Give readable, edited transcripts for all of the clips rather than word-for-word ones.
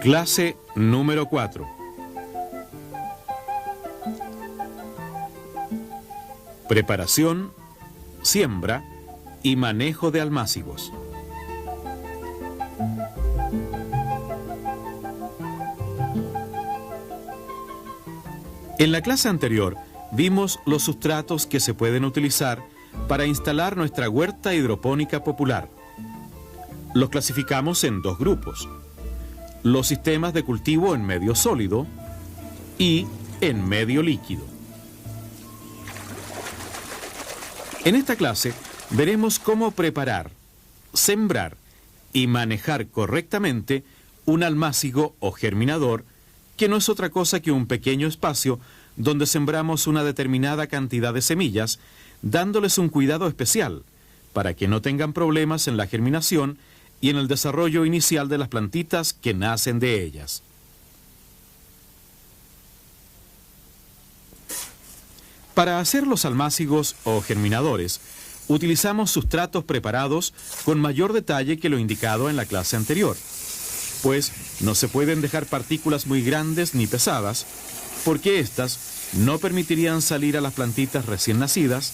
Clase número 4. Preparación, siembra y manejo de almácigos. En la clase anterior vimos los sustratos que se pueden utilizar para instalar nuestra huerta hidropónica popular. Los clasificamos en dos grupos: los sistemas de cultivo en medio sólido y en medio líquido. En esta clase veremos cómo preparar, sembrar y manejar correctamente un almácigo o germinador, que no es otra cosa que un pequeño espacio donde sembramos una determinada cantidad de semillas, dándoles un cuidado especial para que no tengan problemas en la germinación y en el desarrollo inicial de las plantitas que nacen de ellas. Para hacer los almácigos o germinadores, utilizamos sustratos preparados con mayor detalle que lo indicado en la clase anterior, pues no se pueden dejar partículas muy grandes ni pesadas, porque éstas no permitirían salir a las plantitas recién nacidas,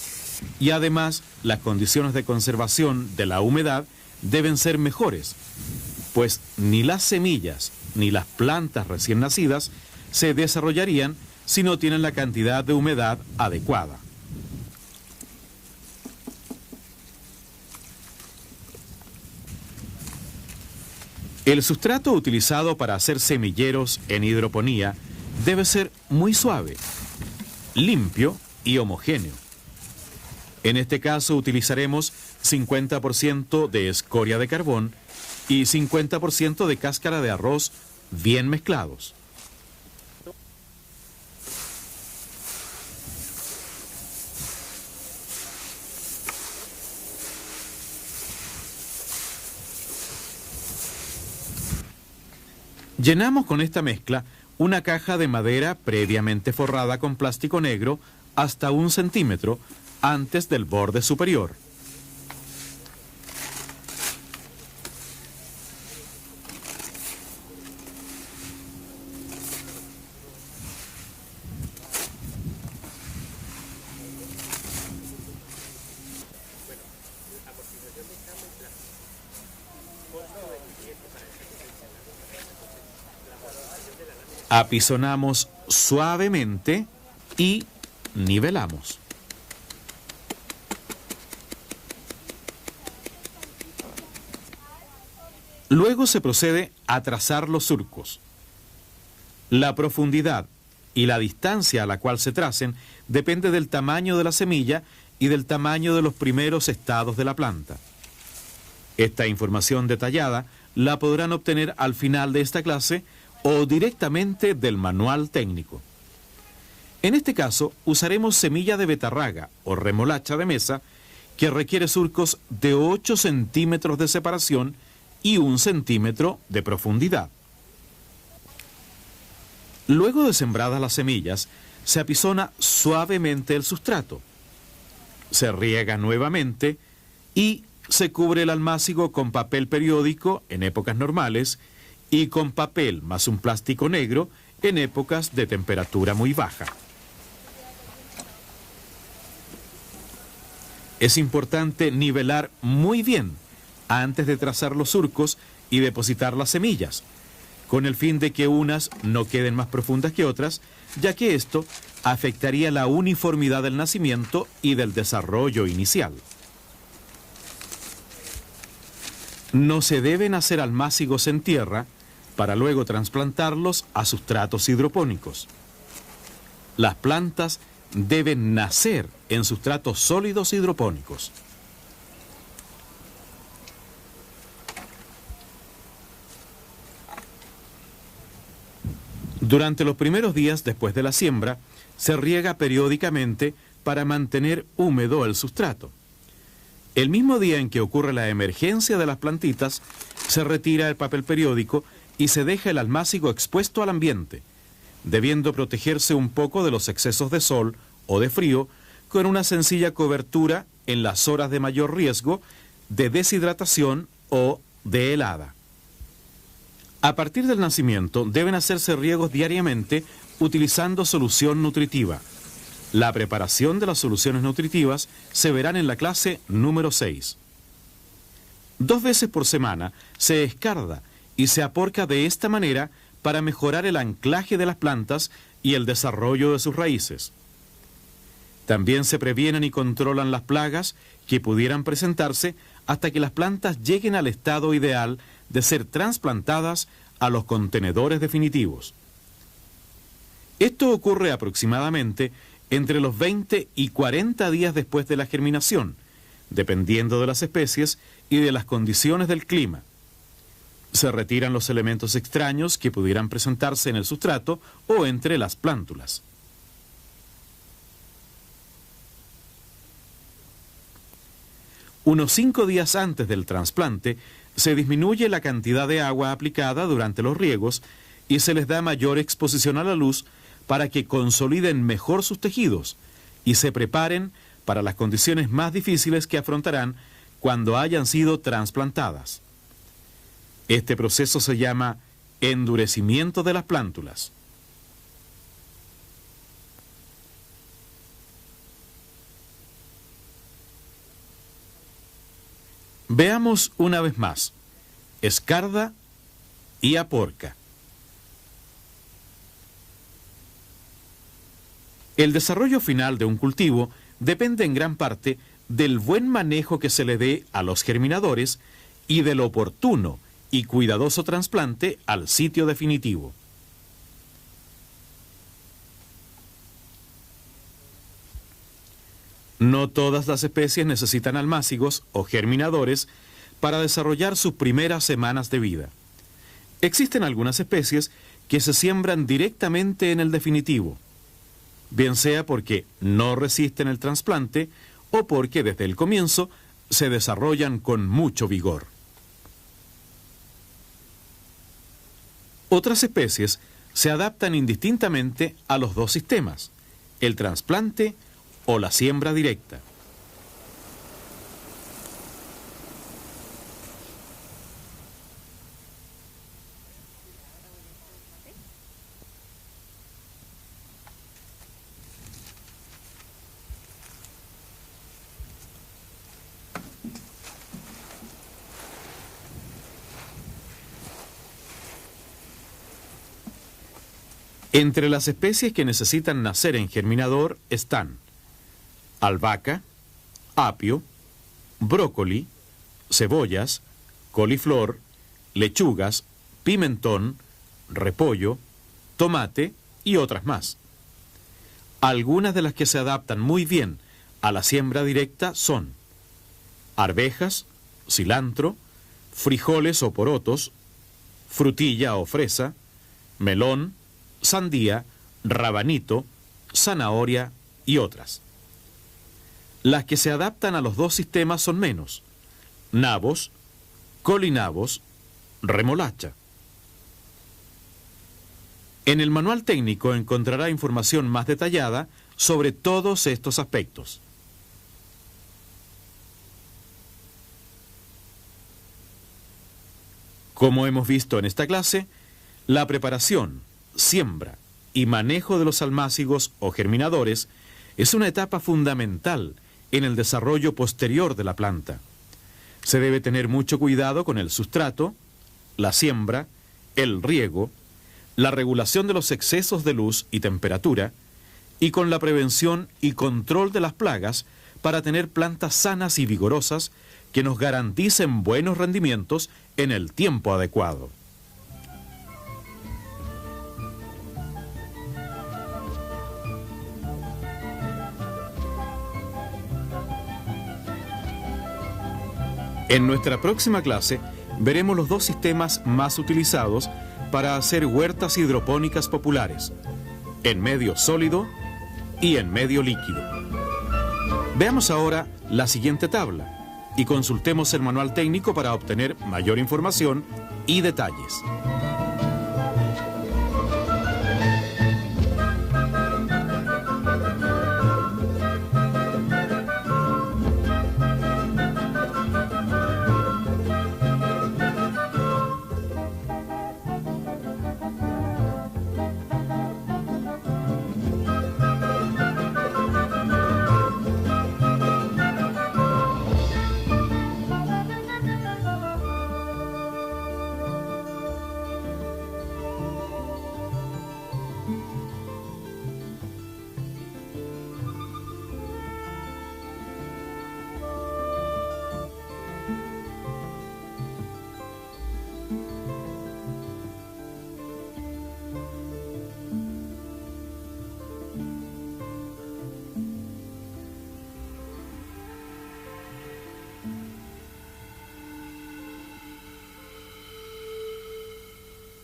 y además las condiciones de conservación de la humedad deben ser mejores, pues ni las semillas ni las plantas recién nacidas se desarrollarían si no tienen la cantidad de humedad adecuada. El sustrato utilizado para hacer semilleros en hidroponía debe ser muy suave, limpio y homogéneo. En este caso utilizaremos 50% de escoria de carbón y 50% de cáscara de arroz bien mezclados. Llenamos con esta mezcla una caja de madera previamente forrada con plástico negro hasta 1 centímetro antes del borde superior. Apisonamos suavemente y nivelamos. Luego se procede a trazar los surcos. La profundidad y la distancia a la cual se tracen depende del tamaño de la semilla y del tamaño de los primeros estados de la planta. Esta información detallada la podrán obtener al final de esta clase o directamente del manual técnico. En este caso, usaremos semilla de betarraga o remolacha de mesa, que requiere surcos de 8 centímetros de separación y 1 centímetro de profundidad. Luego de sembradas las semillas, se apisona suavemente el sustrato. Se riega nuevamente y se cubre el almácigo con papel periódico en épocas normales y con papel más un plástico negro en épocas de temperatura muy baja. Es importante nivelar muy bien antes de trazar los surcos y depositar las semillas, con el fin de que unas no queden más profundas que otras, ya que esto afectaría la uniformidad del nacimiento y del desarrollo inicial. No se deben hacer almácigos en tierra para luego trasplantarlos a sustratos hidropónicos. Las plantas deben nacer en sustratos sólidos hidropónicos. Durante los primeros días después de la siembra, se riega periódicamente para mantener húmedo el sustrato. El mismo día en que ocurre la emergencia de las plantitas, se retira el papel periódico y se deja el almácigo expuesto al ambiente, debiendo protegerse un poco de los excesos de sol o de frío con una sencilla cobertura en las horas de mayor riesgo de deshidratación o de helada. A partir del nacimiento deben hacerse riegos diariamente utilizando solución nutritiva. La preparación de las soluciones nutritivas se verán en la clase número 6. 2 veces por semana se escarda y se aporca de esta manera para mejorar el anclaje de las plantas y el desarrollo de sus raíces. También se previenen y controlan las plagas que pudieran presentarse hasta que las plantas lleguen al estado ideal de ser trasplantadas a los contenedores definitivos. Esto ocurre aproximadamente entre los 20 y 40 días después de la germinación, dependiendo de las especies y de las condiciones del clima. Se retiran los elementos extraños que pudieran presentarse en el sustrato o entre las plántulas. Unos 5 días antes del trasplante, se disminuye la cantidad de agua aplicada durante los riegos y se les da mayor exposición a la luz para que consoliden mejor sus tejidos y se preparen para las condiciones más difíciles que afrontarán cuando hayan sido trasplantadas. Este proceso se llama endurecimiento de las plántulas. Veamos una vez más, escarda y aporca. El desarrollo final de un cultivo depende en gran parte del buen manejo que se le dé a los germinadores y del oportuno y cuidadoso trasplante al sitio definitivo. No todas las especies necesitan almácigos o germinadores para desarrollar sus primeras semanas de vida. Existen algunas especies que se siembran directamente en el definitivo, bien sea porque no resisten el trasplante o porque desde el comienzo se desarrollan con mucho vigor. Otras especies se adaptan indistintamente a los dos sistemas, el trasplante o la siembra directa. Entre las especies que necesitan nacer en germinador están albahaca, apio, brócoli, cebollas, coliflor, lechugas, pimentón, repollo, tomate y otras más. Algunas de las que se adaptan muy bien a la siembra directa son arvejas, cilantro, frijoles o porotos, frutilla o fresa, melón, sandía, rabanito, zanahoria y otras. Las que se adaptan a los dos sistemas son menos: nabos, colinabos, remolacha. En el manual técnico encontrará información más detallada sobre todos estos aspectos. Como hemos visto en esta clase, la preparación, siembra y manejo de los almácigos o germinadores es una etapa fundamental en el desarrollo posterior de la planta. Se debe tener mucho cuidado con el sustrato, la siembra, el riego, la regulación de los excesos de luz y temperatura, y con la prevención y control de las plagas para tener plantas sanas y vigorosas que nos garanticen buenos rendimientos en el tiempo adecuado. En nuestra próxima clase veremos los dos sistemas más utilizados para hacer huertas hidropónicas populares, en medio sólido y en medio líquido. Veamos ahora la siguiente tabla y consultemos el manual técnico para obtener mayor información y detalles.